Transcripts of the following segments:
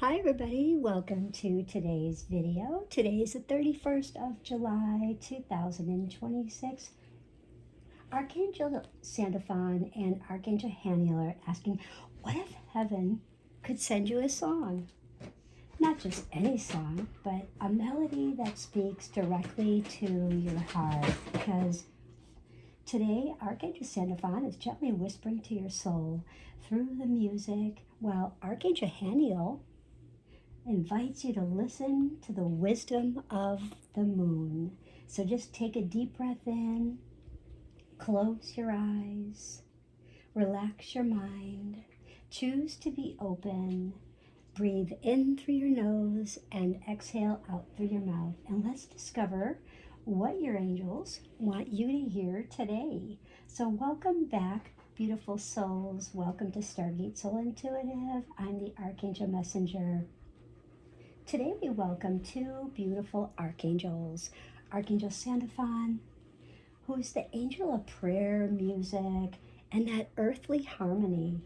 Hi everybody, welcome to today's video. Today is the 31st of July 2026. Archangel Sandalphon and Archangel Haniel are asking, what if heaven could send you a song? Not just any song, but a melody that speaks directly to your heart. Because today, Archangel Sandalphon is gently whispering to your soul through the music, while Archangel Haniel invites you to listen to the wisdom of the moon. So just take a deep breath in, close your eyes, relax your mind, choose to be open, breathe in through your nose and exhale out through your mouth. And let's discover what your angels want you to hear today. So welcome back, beautiful souls. Welcome to Stargate Soul Intuitive. I'm the Archangel Messenger. Today we welcome two beautiful archangels. Archangel Sandalphon, who's the angel of prayer, music, and that earthly harmony.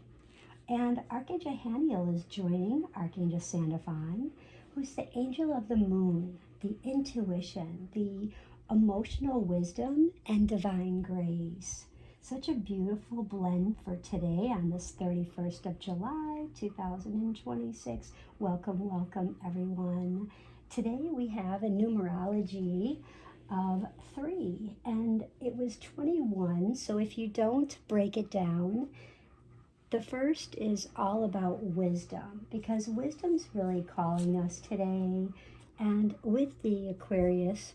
And Archangel Haniel is joining Archangel Sandalphon, who's the angel of the moon, the intuition, the emotional wisdom, and divine grace. Such a beautiful blend for today on this 31st of July, 2026. Welcome, welcome everyone. Today we have a numerology of 3 and it was 21. So if you don't break it down, the first is all about wisdom, because wisdom's really calling us today. And with the Aquarius,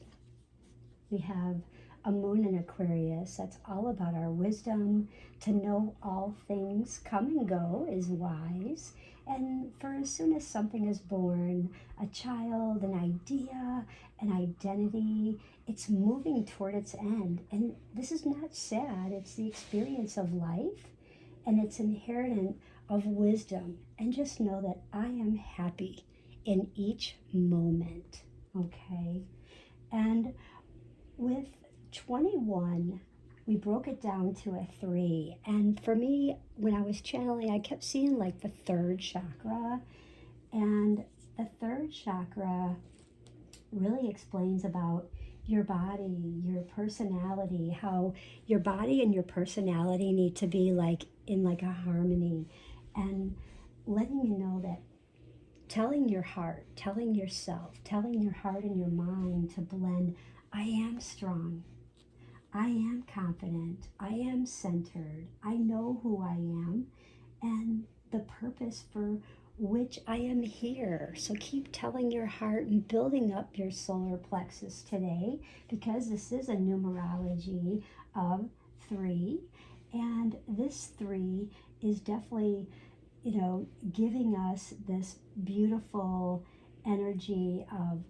we have a moon in Aquarius. That's all about our wisdom. To know all things come and go is wise. And for as soon as something is born, a child, an idea, an identity, it's moving toward its end. And this is not sad. It's the experience of life, and it's inherent of wisdom. And just know that I am happy in each moment, okay? And with 21, we broke it down to a 3. And for me, when I was channeling, I kept seeing like the third chakra. And the third chakra really explains about your body, your personality, how your body and your personality need to be like in like a harmony, and letting you know that telling your heart, telling yourself, telling your heart and your mind to blend. I am strong. I am confident. I am centered. I know who I am and the purpose for which I am here. So keep telling your heart and building up your solar plexus today, because this is a numerology of 3. And this 3 is definitely, giving us this beautiful energy of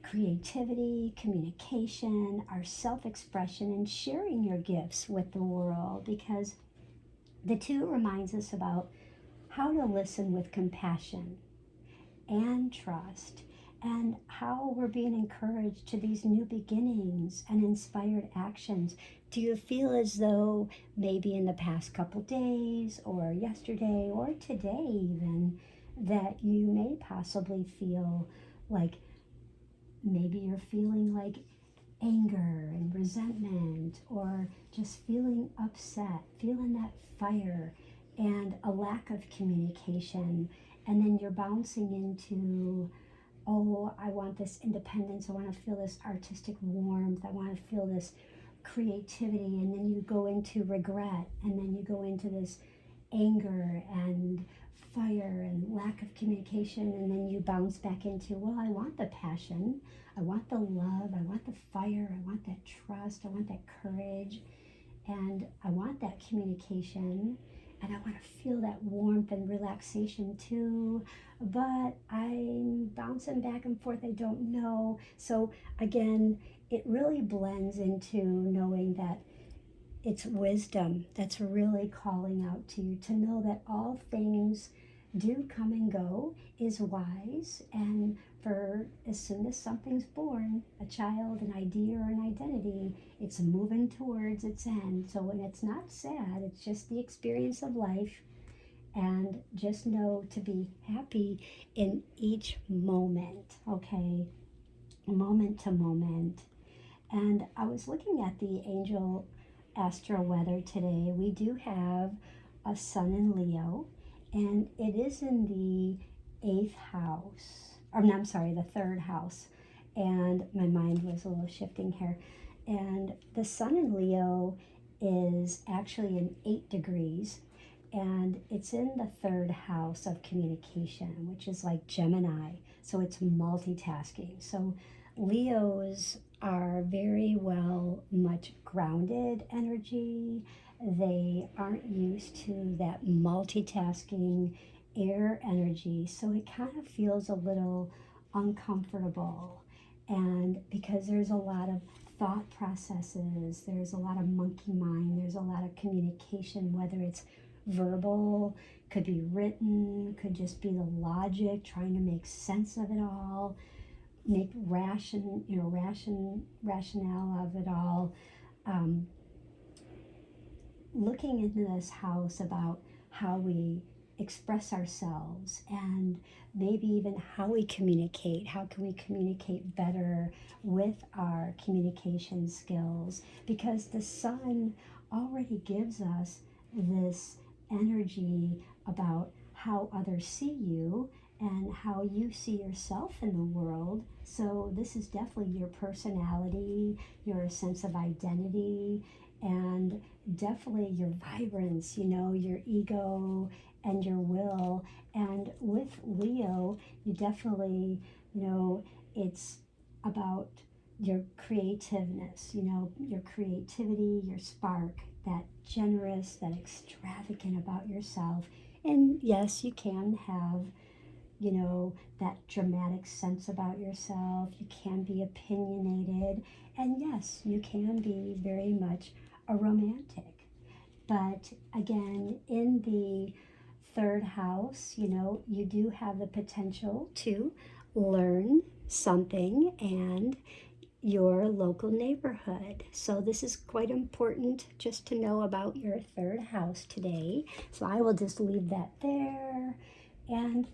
creativity, communication, our self-expression, and sharing your gifts with the world, because the 2 reminds us about how to listen with compassion and trust, and how we're being encouraged to these new beginnings and inspired actions. Do you feel as though maybe in the past couple days or yesterday or today even, that you may possibly feel like maybe you're feeling like anger and resentment, or just feeling upset, feeling that fire and a lack of communication, and then you're bouncing into, oh, I want this independence, I want to feel this artistic warmth, I want to feel this creativity, and then you go into regret, and then you go into this anger and fire and lack of communication, and then you bounce back into, well, I want the passion, I want the love, I want the fire, I want that trust, I want that courage, and I want that communication, and I want to feel that warmth and relaxation too, but I'm bouncing back and forth, I don't know. So again, it really blends into knowing that it's wisdom that's really calling out to you, to know that all things do come and go is wise. And for as soon as something's born, a child, an idea, or an identity, it's moving towards its end. So when it's not sad, it's just the experience of life. And just know to be happy in each moment, okay? Moment to moment. And I was looking at the Angel Astro Weather today. We do have a sun in Leo, and it is in the eighth house. Or, no, I'm sorry, the third house. And my mind was a little shifting here. And the sun in Leo is actually in 8 degrees, and it's in the third house of communication, which is like Gemini. So it's multitasking. So Leos are very well much grounded energy. They aren't used to that multitasking air energy. So it kind of feels a little uncomfortable. And because there's a lot of thought processes, there's a lot of monkey mind, there's a lot of communication, whether it's verbal, could be written, could just be the logic, trying to make sense of it all, make rationale of it all. Looking into this house about how we express ourselves and maybe even how we communicate. How can we communicate better with our communication skills? Because the sun already gives us this energy about how others see you and how you see yourself in the world. So this is definitely your personality, your sense of identity, and definitely your vibrance, your ego and your will. And with Leo, you definitely, it's about your creativeness, your creativity, your spark, that generous, that extravagant about yourself. And yes, you can have, that dramatic sense about yourself. You can be opinionated. And yes, you can be very much a romantic. But again, in the third house, you do have the potential to learn something and your local neighborhood. So this is quite important just to know about your third house today. So I will just leave that there. And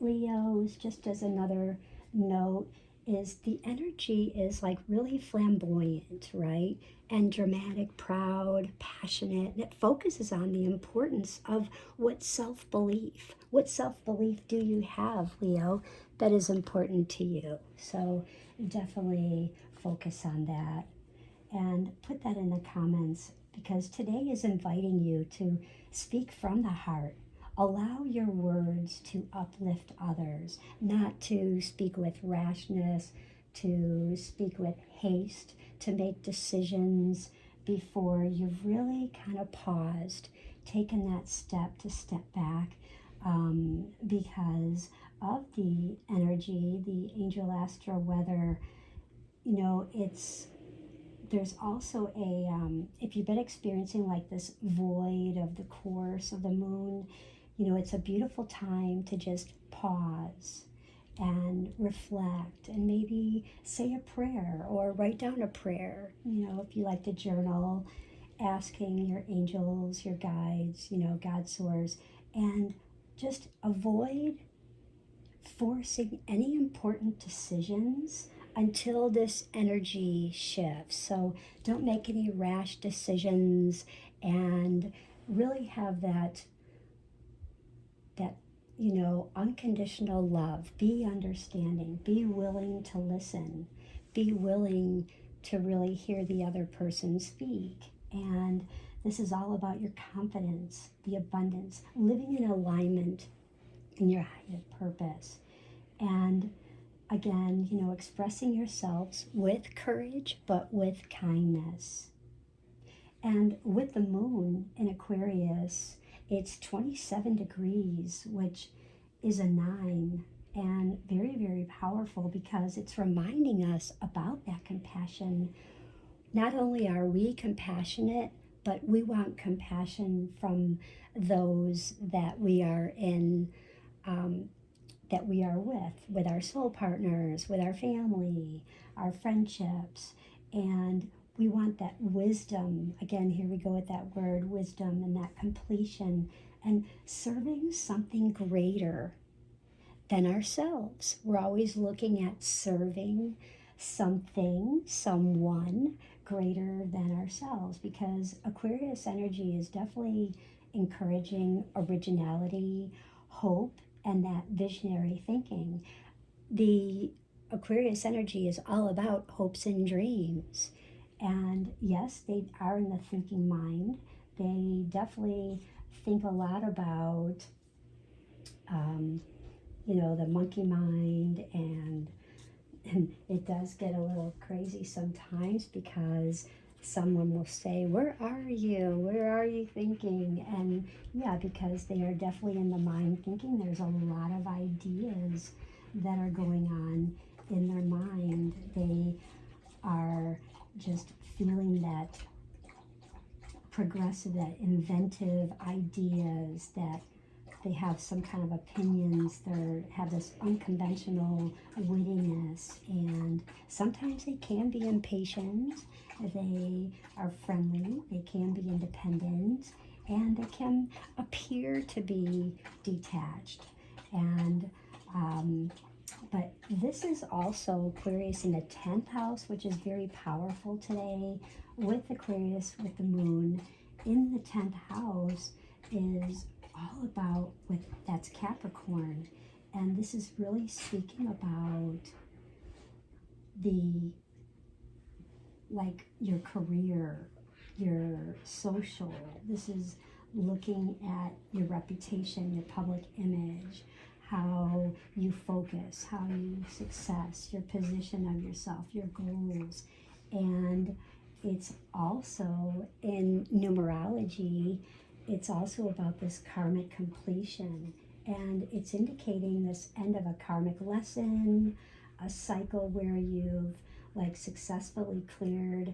Leos, just as another note, is the energy is like really flamboyant, right? And dramatic, proud, passionate. And it focuses on the importance of what self-belief. What self-belief do you have, Leo, that is important to you? So definitely focus on that. And put that in the comments, because today is inviting you to speak from the heart. Allow your words to uplift others, not to speak with rashness, to speak with haste, to make decisions before you've really kind of paused, taken that step to step back, because of the energy, the Angel Astro Weather. There's also if you've been experiencing like this void of the course of the moon, it's a beautiful time to just pause and reflect and maybe say a prayer or write down a prayer. If you like to journal, asking your angels, your guides, God source, and just avoid forcing any important decisions until this energy shifts. So don't make any rash decisions, and really have that unconditional love. Be understanding, be willing to listen, be willing to really hear the other person speak. And this is all about your confidence, the abundance, living in alignment in your higher purpose. And again, expressing yourselves with courage, but with kindness. And with the moon in Aquarius, it's 27 degrees, which is a 9, and very, very powerful, because it's reminding us about that compassion. Not only are we compassionate, but we want compassion from those that we are with our soul partners, with our family, our friendships. And we want that wisdom. Again, here we go with that word wisdom, and that completion and serving something greater than ourselves. We're always looking at serving something, someone greater than ourselves, because Aquarius energy is definitely encouraging originality, hope, and that visionary thinking. The Aquarius energy is all about hopes and dreams. And yes, they are in the thinking mind. They definitely think a lot about, the monkey mind, and it does get a little crazy sometimes because someone will say, "Where are you? Where are you thinking?" And yeah, because they are definitely in the mind thinking, there's a lot of ideas that are going on in their mind. They are just feeling that progressive, that inventive ideas, that they have some kind of opinions, they have this unconventional wittiness, and sometimes they can be impatient, they are friendly, they can be independent, and they can appear to be detached. And but this is also Aquarius in the 10th house, which is very powerful today with Aquarius, with the moon in the 10th house, is all about that's Capricorn. And this is really speaking about your career, your social. This is looking at your reputation, your public image, how you focus, how you success, your position of yourself, your goals. And it's also in numerology, it's also about this karmic completion. And it's indicating this end of a karmic lesson, a cycle where you've successfully cleared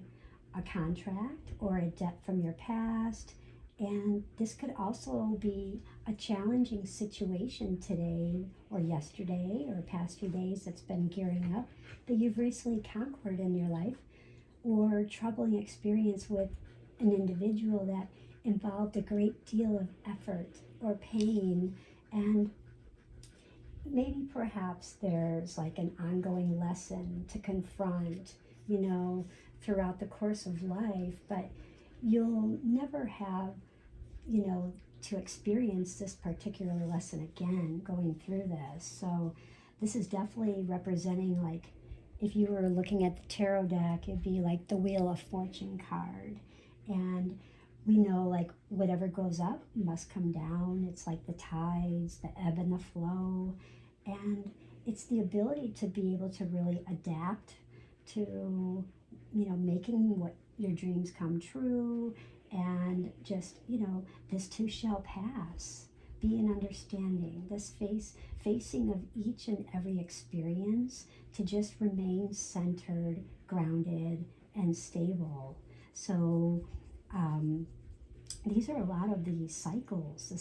a contract or a debt from your past. And this could also be a challenging situation today or yesterday or past few days that's been gearing up that you've recently conquered in your life, or troubling experience with an individual that involved a great deal of effort or pain. And maybe perhaps there's an ongoing lesson to confront, throughout the course of life, but you'll never have, to experience this particular lesson again going through this. So this is definitely representing, if you were looking at the tarot deck, it'd be like the Wheel of Fortune card. And we know whatever goes up must come down. It's like the tides, the ebb and the flow. And it's the ability to be able to really adapt to, making what your dreams come true, and just, this too shall pass. Be an understanding, this facing of each and every experience, to just remain centered, grounded, and stable. So these are a lot of the cycles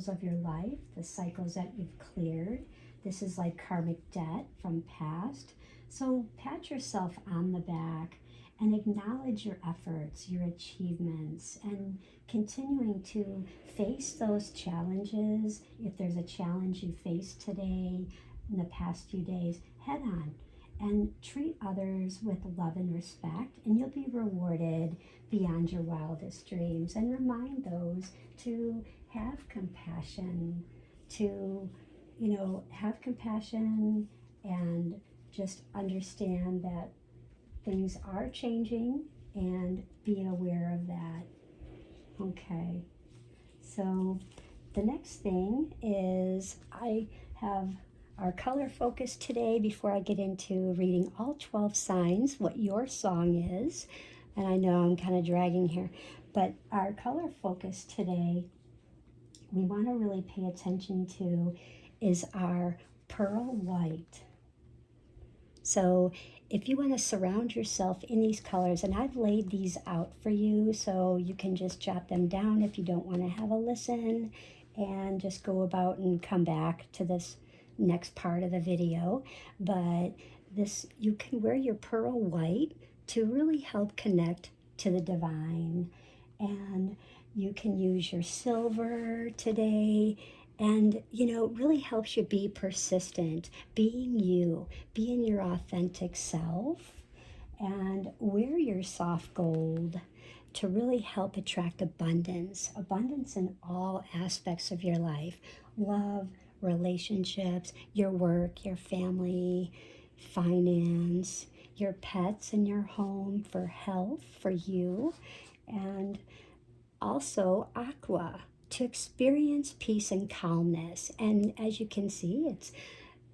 of your life, the cycles that you've cleared. This is like karmic debt from past. So pat yourself on the back and acknowledge your efforts, your achievements, and continuing to face those challenges. If there's a challenge you faced today, in the past few days, head on and treat others with love and respect, and you'll be rewarded beyond your wildest dreams. And remind those to have compassion, to have compassion, and just understand that things are changing, and be aware of that. Okay, so the next thing is I have our color focus today before I get into reading all 12 signs, what your song is. And I know I'm kind of dragging here, but our color focus today, we want to really pay attention to, is our pearl white. So if you want to surround yourself in these colors, and I've laid these out for you so you can just jot them down if you don't want to have a listen, and just go about and come back to this next part of the video. But this, you can wear your pearl white to really help connect to the divine. And You can use your silver today. And, really helps you be persistent, being you, being your authentic self, and wear your soft gold to really help attract abundance in all aspects of your life: love, relationships, your work, your family, finance, your pets, and your home, for health, for you, and also aqua, to experience peace and calmness. And as you can see, it's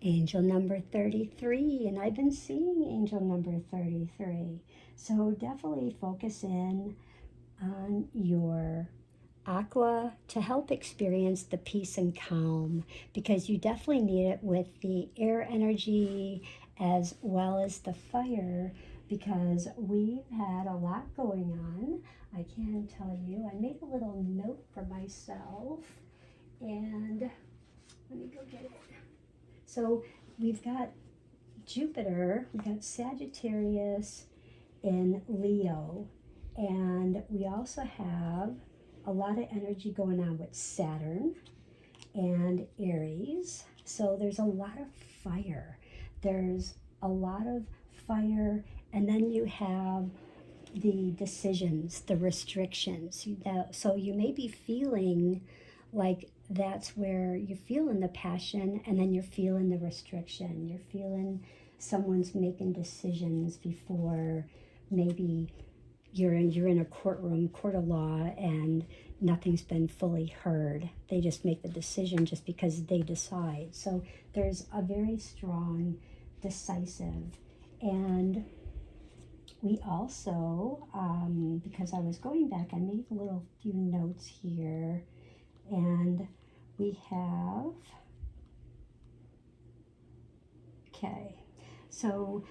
angel number 33, and I've been seeing angel number 33. So definitely focus in on your aqua to help experience the peace and calm, because you definitely need it with the air energy as well as the fire, because we've had a lot going on. I can tell you, I made a little note for myself, and let me go get it. So we've got Jupiter, we've got Sagittarius in Leo, and we also have a lot of energy going on with Saturn and Aries. So there's a lot of fire. There's a lot of fire, and then you have the decisions, the restrictions. So you may be feeling like that's where you're feeling the passion, and then you're feeling the restriction. You're feeling someone's making decisions before maybe you're in a courtroom, court of law, and nothing's been fully heard. They just make the decision just because they decide. So there's a very strong, decisive. And we also, because I was going back, I made a little few notes here, and we have, okay, so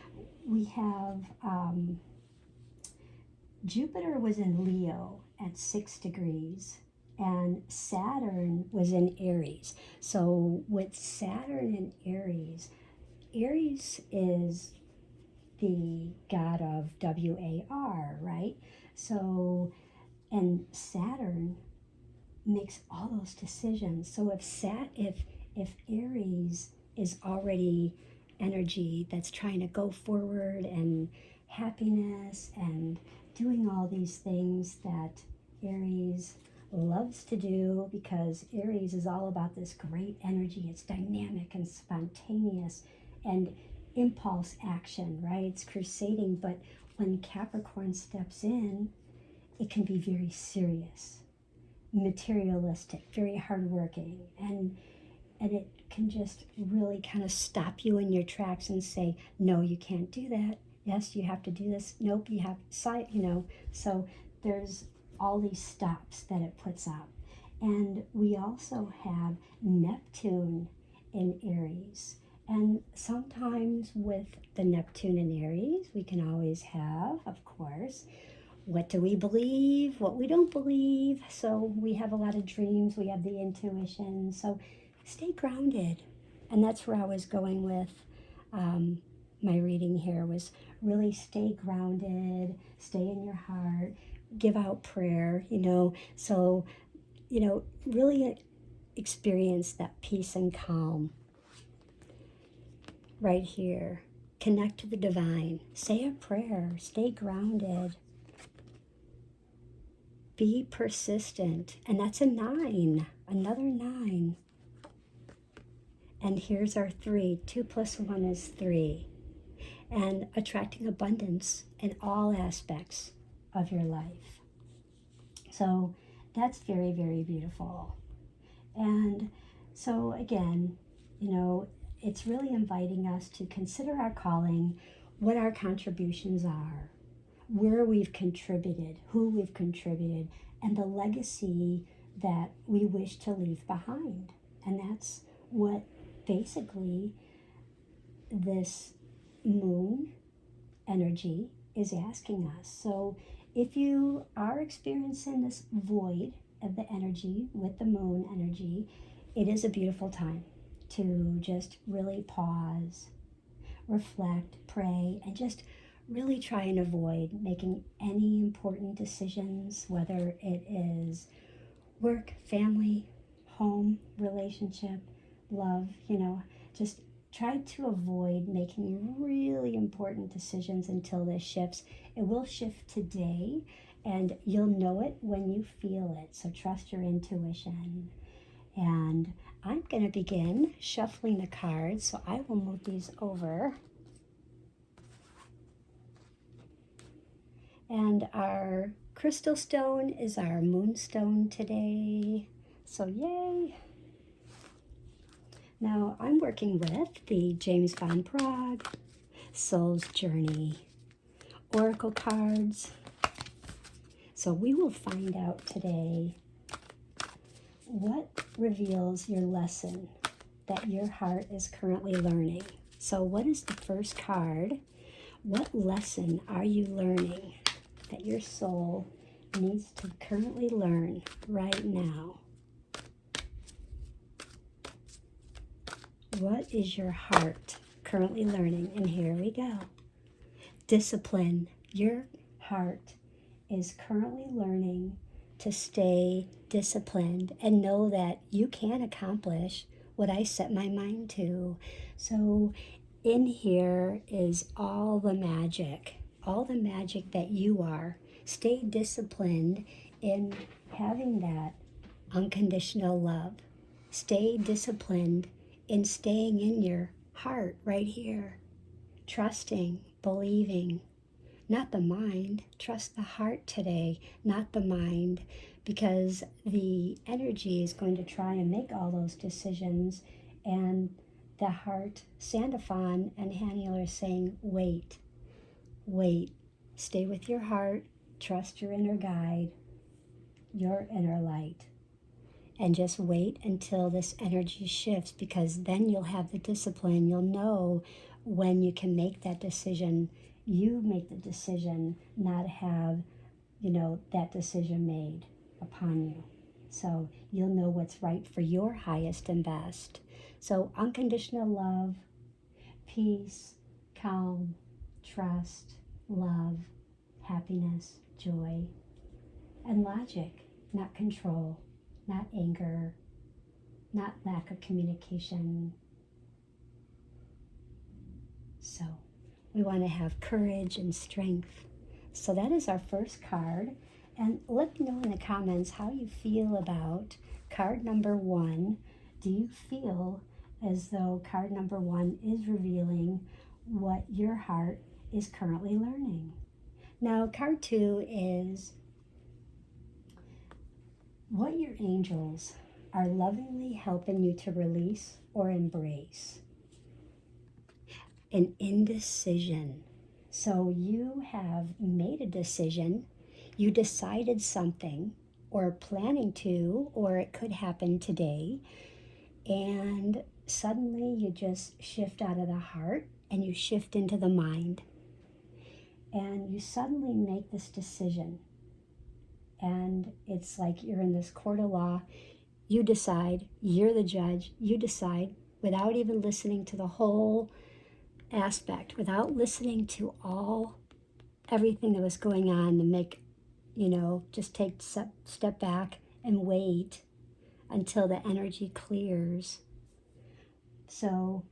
we have Jupiter was in Leo at 6 degrees, and Saturn was in Aries. So with Saturn in Aries, Aries is the god of WAR, right? So, and Saturn makes all those decisions. So if Aries is already energy that's trying to go forward and happiness and doing all these things that Aries loves to do, because Aries is all about this great energy. It's dynamic and spontaneous and impulse action, right? It's crusading. But when Capricorn steps in, it can be very serious, materialistic, very hardworking, and it can just really kind of stop you in your tracks and say, no, you can't do that. Yes, you have to do this. Nope, you have sight, So there's all these stops that it puts up. And we also have Neptune in Aries. And sometimes with the Neptune in Aries, we can always have, of course, what do we believe, what we don't believe. So we have a lot of dreams, we have the intuition. So stay grounded. And that's where I was going with my reading here, was really stay grounded, stay in your heart, give out prayer, So, really experience that peace and calm right here. Connect to the divine. Say a prayer. Stay grounded. Be persistent. And that's a 9. Another 9. And here's our 3. 2 plus 1 is 3. And attracting abundance in all aspects of your life. So that's very, very beautiful. And so again, it's really inviting us to consider our calling, what our contributions are, where we've contributed, who we've contributed, and the legacy that we wish to leave behind. And that's what basically this moon energy is asking us. So if you are experiencing this void of the energy with the moon energy, it is a beautiful time to just really pause, reflect, pray, and just really try and avoid making any important decisions, whether it is work, family, home, relationship, love, just try to avoid making really important decisions until this shifts. It will shift today, and you'll know it when you feel it. So trust your intuition. And I'm going to begin shuffling the cards, so I will move these over. And our crystal stone is our moonstone today. So yay! Now I'm working with the James Van Praagh Soul's Journey Oracle cards. So we will find out today what reveals your lesson that your heart is currently learning. So what is the first card? What lesson are you learning that your soul needs to currently learn right now? What is your heart currently learning? And here we go. Discipline. Your heart is currently learning to stay disciplined and know that you can accomplish what I set my mind to. So in here is all the magic that you are. Stay disciplined in having that unconditional love. Stay disciplined in staying in your heart right here. Trusting, believing, not the mind. Trust the heart today, not the mind, because the energy is going to try and make all those decisions, and the heart, Sandalphon and Haniel are saying, wait, stay with your heart, trust your inner guide, your inner light, and just wait until this energy shifts, because then you'll have the discipline. You'll know when you can make that decision. You make the decision, not have, that decision made upon you. So you'll know what's right for your highest and best. So unconditional love, peace, calm, trust, love, happiness, joy, and logic, not control, not anger, not lack of communication. So we want to have courage and strength. So that is our first card. And let me know in the comments how you feel about card number 1. Do you feel as though card number 1 is revealing what your heart is currently learning? Now, card 2 is what your angels are lovingly helping you to release or embrace. An indecision. So you have made a decision, you decided something, or planning to, or it could happen today, and suddenly you just shift out of the heart and you shift into the mind. And you suddenly make this decision. And it's like you're in this court of law. You decide, you're the judge, you decide without even listening to the whole aspect, without listening to everything that was going on, to make, just take step back and wait until the energy clears. So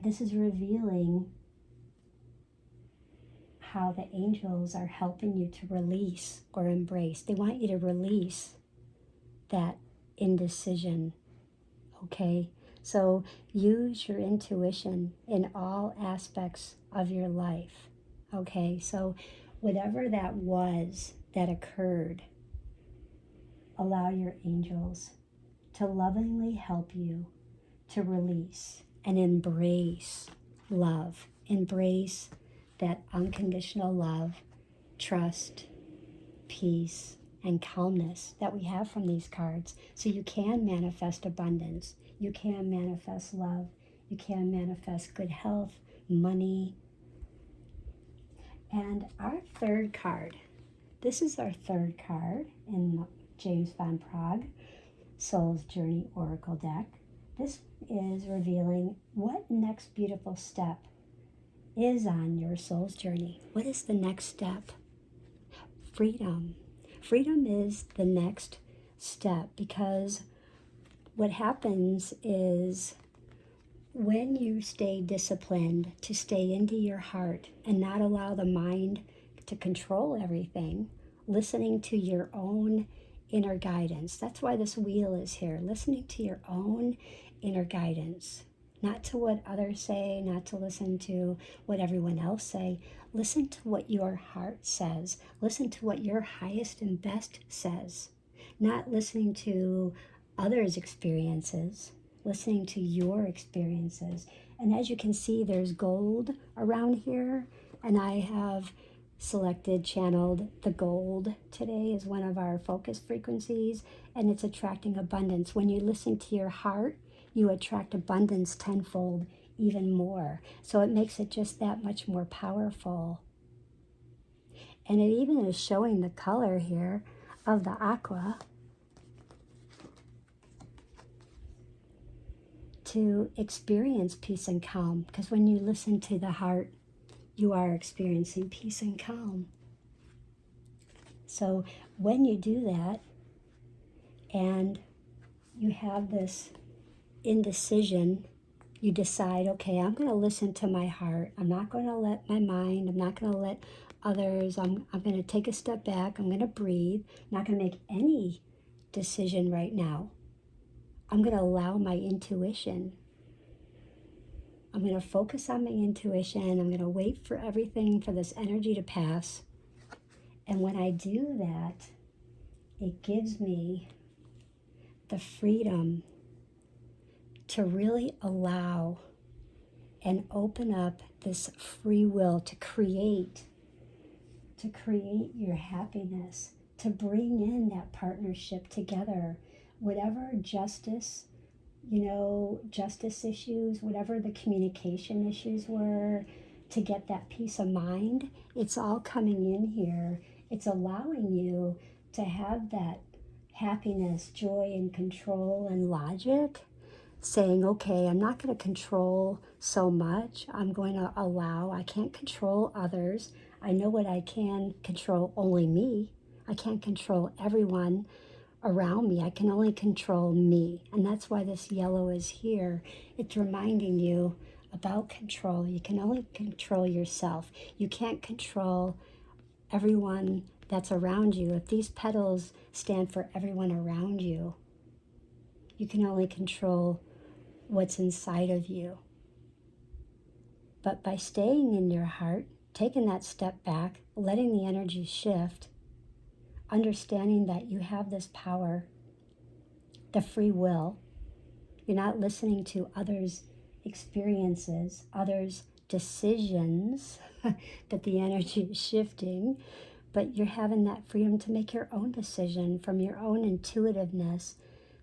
this is revealing how the angels are helping you to release or embrace. They want you to release that indecision, okay? So use your intuition in all aspects of your life, okay? So whatever that was that occurred, allow your angels to lovingly help you to release and embrace love. Embrace that unconditional love, trust, peace, and calmness that we have from these cards. So you can manifest abundance. You can manifest love. You can manifest good health, money. And our third card, this is our third card in the James Van Praagh Soul's Journey Oracle deck. This is revealing what next beautiful step is on your soul's journey. What is the next step? Freedom. Freedom is the next step, because what happens is when you stay disciplined to stay into your heart and not allow the mind to control everything, listening to your own inner guidance. That's why this wheel is here, listening to your own inner guidance, not to what others say, not to listen to what everyone else say. Listen to what your heart says. Listen to what your highest and best says, not listening to others' experiences, listening to your experiences. And as you can see, there's gold around here, and I have channeled the gold today as one of our focus frequencies, and it's attracting abundance. When you listen to your heart, you attract abundance tenfold, even more. So it makes it just that much more powerful. And it even is showing the color here of the aqua to experience peace and calm, because when you listen to the heart, you are experiencing peace and calm. So when you do that and you have this indecision, you decide, okay, I'm going to listen to my heart. I'm not going to let my mind, I'm not going to let others, I'm going to take a step back, I'm going to breathe, I'm not going to make any decision right now. I'm going to allow my intuition. I'm going to focus on my intuition. I'm going to wait for everything, for this energy to pass. And when I do that, it gives me the freedom to really allow and open up this free will to create your happiness, to bring in that partnership together, whatever justice issues, whatever the communication issues were, to get that peace of mind, it's all coming in here. It's allowing you to have that happiness, joy, and control and logic, saying, okay, I'm not going to control so much. I'm going to allow. I can't control others. I know what I can control, only me. I can't control everyone around me. I can only control me. And that's why this yellow is here. It's reminding you about control. You can only control yourself. You can't control everyone that's around you. If these petals stand for everyone around you, you can only control what's inside of you. But by staying in your heart, taking that step back, letting the energy shift, understanding that you have this power, the free will, you're not listening to others' experiences, others' decisions, that the energy is shifting, but you're having that freedom to make your own decision from your own intuitiveness,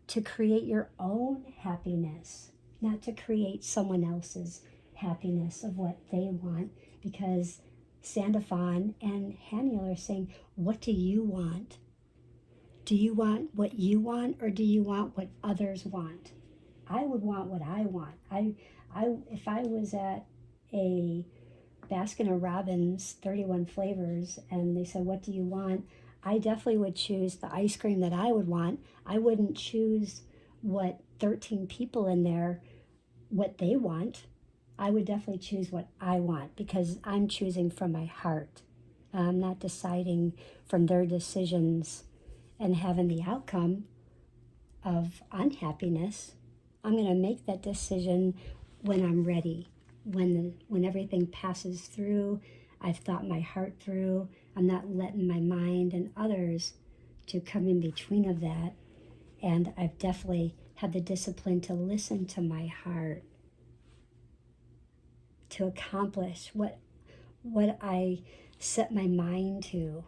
to create your own happiness, not to create someone else's happiness of what they want, because Sandalphon and Haniel are saying, what do you want? Do you want what you want, or do you want what others want? I would want what I want. If I was at a Baskin-Robbins 31 flavors and they said, what do you want? I definitely would choose the ice cream that I would want. I wouldn't choose what 13 people in there, what they want. I would definitely choose what I want, because I'm choosing from my heart. I'm not deciding from their decisions and having the outcome of unhappiness. I'm going to make that decision when I'm ready, when everything passes through. I've thought my heart through. I'm not letting my mind and others to come in between of that. And I've definitely had the discipline to listen to my heart, to accomplish what I set my mind to.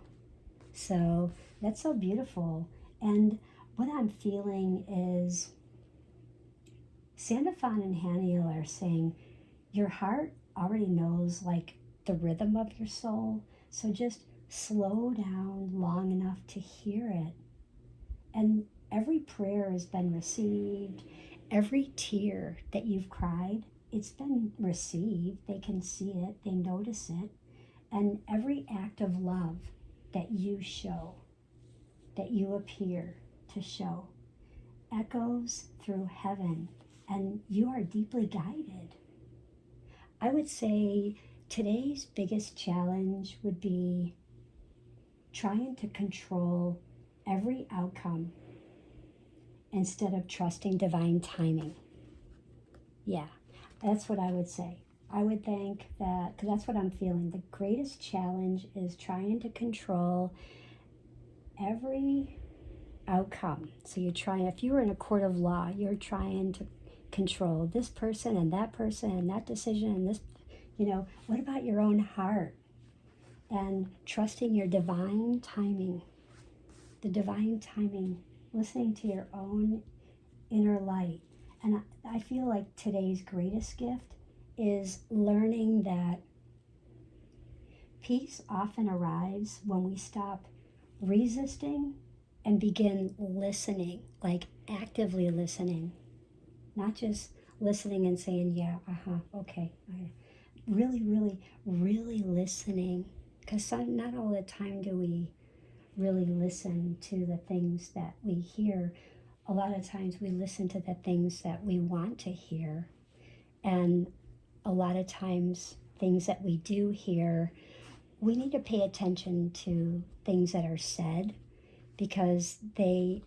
So that's so beautiful. And what I'm feeling is Sandalphon and Haniel are saying your heart already knows like the rhythm of your soul. So just slow down long enough to hear it. And every prayer has been received. Every tear that you've cried, it's been received. They can see it, they notice it. And every act of love that you show, that you appear to show. Echoes through heaven, and you are deeply guided. I would say today's biggest challenge would be trying to control every outcome instead of trusting divine timing. Yeah, that's what I would say. I would think that, because that's what I'm feeling, the greatest challenge is trying to control every outcome. So you're trying, if you were in a court of law, you're trying to control this person and that decision and this, what about your own heart? And trusting your divine timing, the divine timing, listening to your own inner light. And I feel like today's greatest gift is learning that peace often arrives when we stop resisting and begin listening, like actively listening, not just listening and saying, yeah, okay. Really, really, really listening, because not all the time do we really listen to the things that we hear. A lot of times we listen to the things that we want to hear, and a lot of times things that we do hear, we need to pay attention to things that are said, because they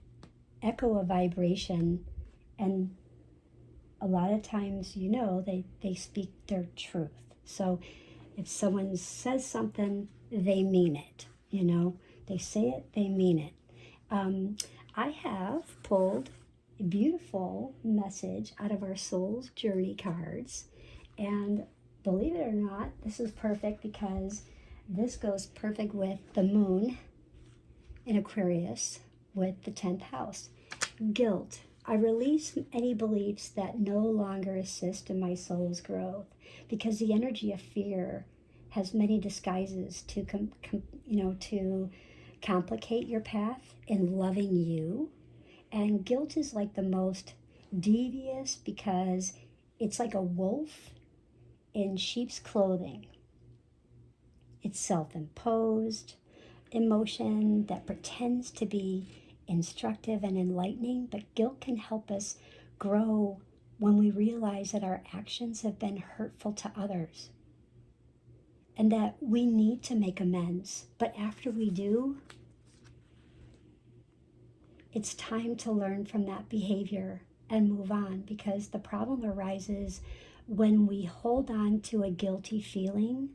echo a vibration, and a lot of times, they speak their truth. So if someone says something, they mean it, they say it, they mean it. I have pulled a beautiful message out of our Soul's Journey cards, and believe it or not, this is perfect because this goes perfect with the moon in Aquarius with the 10th house. Guilt. I release any beliefs that no longer assist in my soul's growth, because the energy of fear has many disguises to to complicate your path in loving you. And guilt is like the most devious, because it's like a wolf in sheep's clothing. It's self-imposed emotion that pretends to be instructive and enlightening, but guilt can help us grow when we realize that our actions have been hurtful to others and that we need to make amends. But after we do, it's time to learn from that behavior and move on, because the problem arises when we hold on to a guilty feeling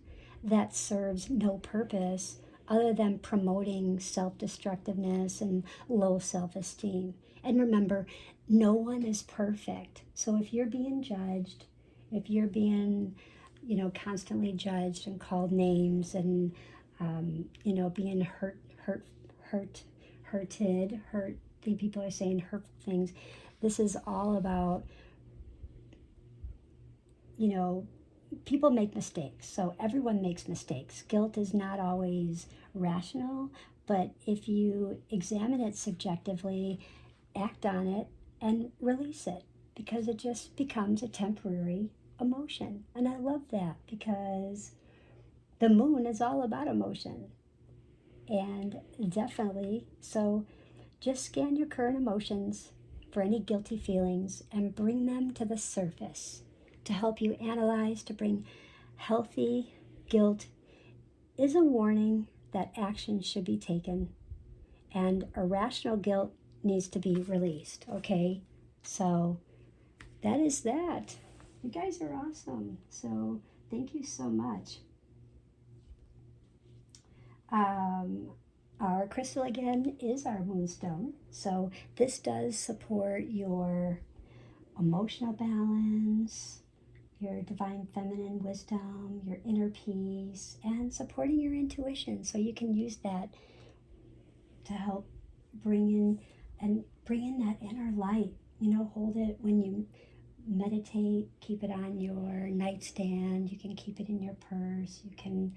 that serves no purpose other than promoting self-destructiveness and low self-esteem. And remember, no one is perfect. So if you're being judged, if you're being, constantly judged and called names and, being hurted, people are saying hurtful things. This is all about, people make mistakes, so everyone makes mistakes. Guilt is not always rational, but if you examine it subjectively, act on it, and release it, because it just becomes a temporary emotion. And I love that, because the moon is all about emotion. And definitely, so just scan your current emotions for any guilty feelings and bring them to the surface to help you analyze, to bring healthy. Guilt is a warning that action should be taken, and irrational guilt needs to be released, okay? So that is that. You guys are awesome. So thank you so much. Our crystal again is our moonstone. So this does support your emotional balance, your divine feminine wisdom, your inner peace, and supporting your intuition. So you can use that to help bring in that inner light. Hold it when you meditate, keep it on your nightstand. You can keep it in your purse. You can,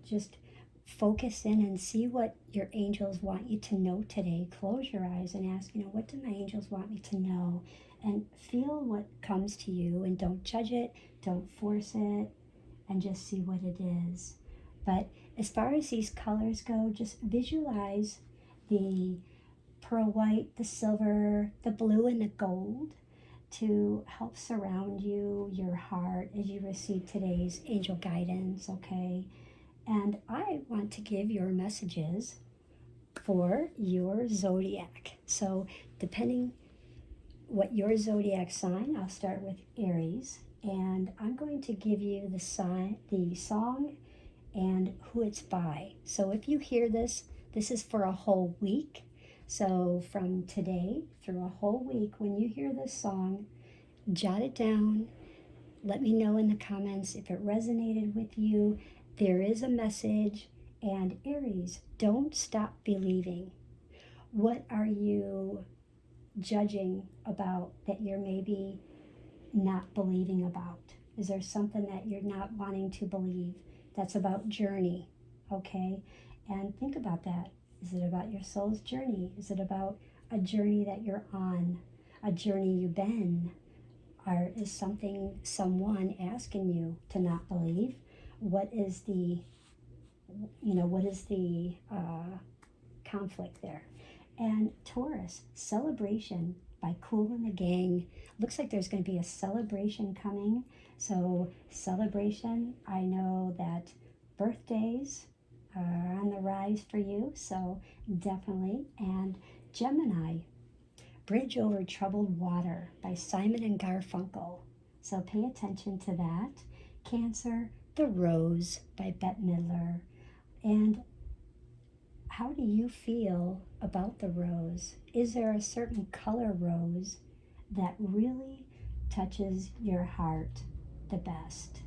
just focus in and see what your angels want you to know today. Close your eyes and ask, what do my angels want me to know? And feel what comes to you, and don't judge it, don't force it, and just see what it is. But as far as these colors go, just visualize the pearl white, the silver, the blue, and the gold to help surround you, your heart, as you receive today's angel guidance, okay? And I want to give your messages for your zodiac. So depending what your zodiac sign, I'll start with Aries, and I'm going to give you the song and who it's by. So if you hear this, this is for a whole week. So from today through a whole week, when you hear this song, jot it down. Let me know in the comments if it resonated with you. There is a message. And Aries, don't stop believing. What are you judging about that you're maybe not believing about? Is there something that you're not wanting to believe that's about journey? Okay? And think about that. Is it about your soul's journey? Is it about a journey that you're on? A journey you've been? Or is someone asking you to not believe? What is the conflict there? And Taurus, celebration by Kool and the Gang. Looks like there's going to be a celebration coming. So celebration, I know that birthdays are on the rise for you, so definitely. And Gemini, Bridge Over Troubled Water by Simon and Garfunkel. So pay attention to that. Cancer, The Rose by Bette Midler. And how do you feel about the rose? Is there a certain color rose that really touches your heart the best?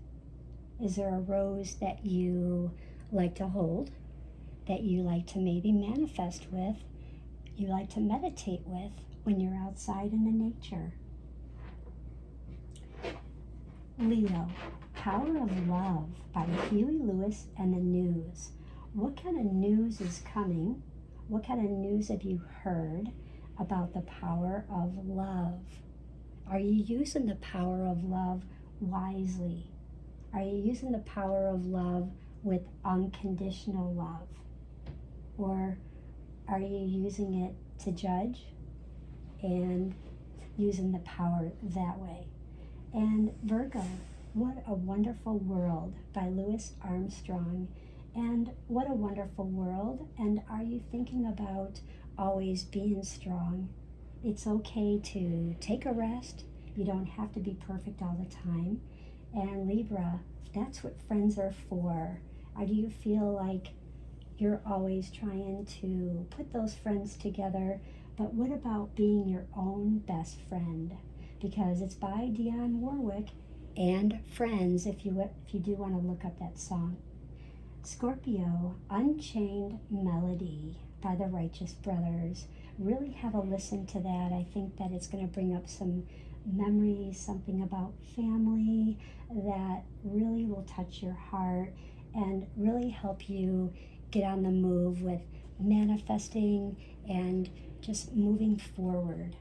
Is there a rose that you like to hold, that you like to maybe manifest with, you like to meditate with when you're outside in the nature? Leo, Power of Love by Huey Lewis and the News. What kind of news is coming? What kind of news have you heard about the power of love? Are you using the power of love wisely? Are you using the power of love with unconditional love? Or are you using it to judge and using the power that way? And Virgo, What a Wonderful World by Louis Armstrong. And what a wonderful world. And are you thinking about always being strong? It's okay to take a rest. You don't have to be perfect all the time. And Libra, that's what friends are for. Or do you feel like you're always trying to put those friends together? But what about being your own best friend? Because it's by Dionne Warwick and Friends, if you do want to look up that song. Scorpio, Unchained Melody by the Righteous Brothers. Really have a listen to that. I think that it's going to bring up some memories, something about family that really will touch your heart and really help you get on the move with manifesting and just moving forward.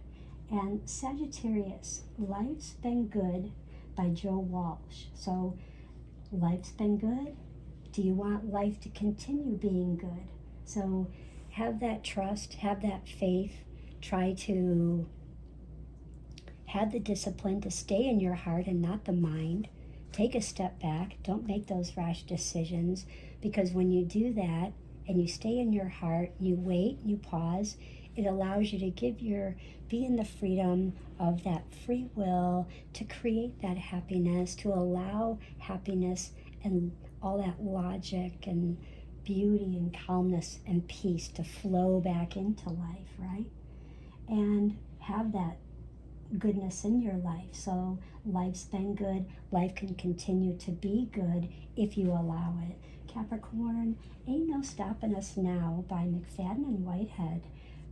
And Sagittarius, Life's Been Good by Joe Walsh. So, life's been good. Do you want life to continue being good? So have that trust, have that faith, try to have the discipline to stay in your heart and not the mind. Take a step back. Don't make those rash decisions, because when you do that and you stay in your heart, you wait, you pause, it allows you to be in the freedom of that free will to create that happiness, to allow happiness and all that logic and beauty and calmness and peace to flow back into life, right? And have that goodness in your life. So life's been good. Life can continue to be good if you allow it. Capricorn, Ain't No Stopping Us Now by McFadden and Whitehead.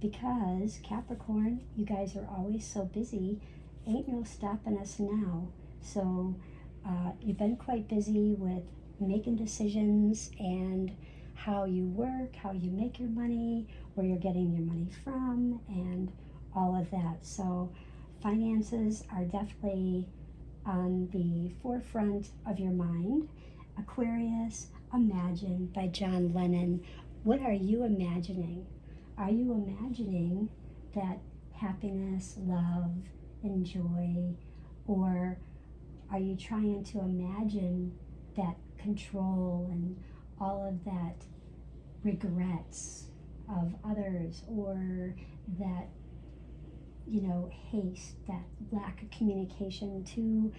Because Capricorn, you guys are always so busy. Ain't no stopping us now. So you've been quite busy with making decisions and how you work, how you make your money, where you're getting your money from, and all of that. So finances are definitely on the forefront of your mind. Aquarius, Imagine by John Lennon. What are you imagining? Are you imagining that happiness, love, and joy? Or are you trying to imagine that control and all of that regrets of others, or that, haste, that lack of communication to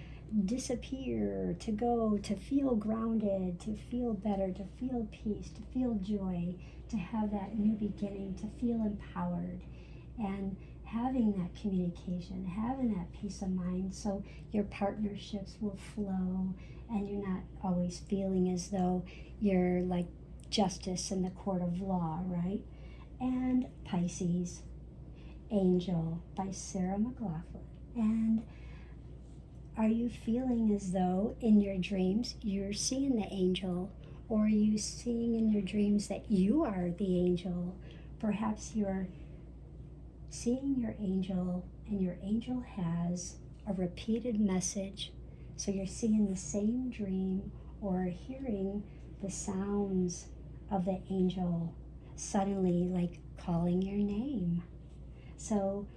disappear, to go, to feel grounded, to feel better, to feel peace, to feel joy, to have that new beginning, to feel empowered, and having that communication, having that peace of mind, so your partnerships will flow and you're not always feeling as though you're like justice in the court of law, right? And Pisces, Angel by Sarah McLachlan. And are you feeling as though in your dreams you're seeing the angel? Or are you seeing in your dreams that you are the angel? Perhaps you're seeing your angel and your angel has a repeated message. So you're seeing the same dream or hearing the sounds of the angel suddenly like calling your name. So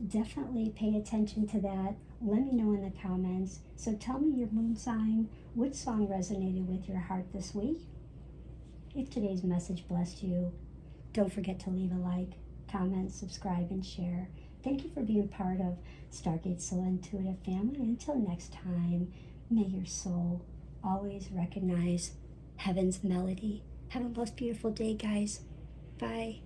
definitely pay attention to that. Let me know in the comments. So tell me your moon sign, which song resonated with your heart this week. If today's message blessed you, don't forget to leave a like, comment, subscribe, and share. Thank you for being part of Stargate Soul Intuitive family. Until next time, may your soul always recognize heaven's melody. Have a most beautiful day, guys. Bye.